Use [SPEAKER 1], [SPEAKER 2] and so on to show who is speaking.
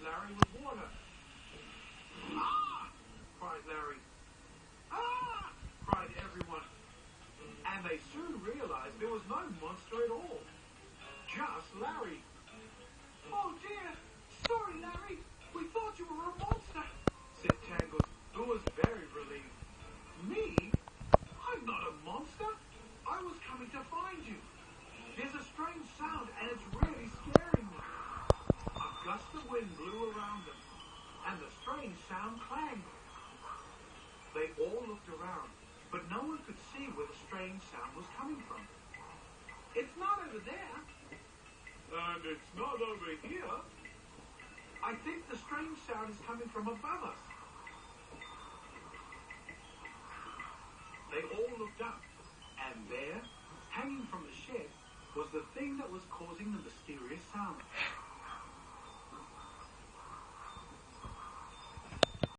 [SPEAKER 1] Larry with water. Ah! Cried Larry. Ah! Cried everyone. And they soon realized there was no monster at all. Just Larry. Oh dear! Sorry, Larry! We thought you were a monster, said Tangles, who was very relieved. Me? I'm not a monster. I was coming to find you. There's a strange sound and it's really scaring me. A gust of wind blew around them and the strange sound clanged. They all looked around, but no one could see where the strange sound was coming from. It's not over there. And it's not over here. I think the strange sound is coming from above us. They all looked up, and there, hanging from the shed, was the thing that was causing the mysterious sound.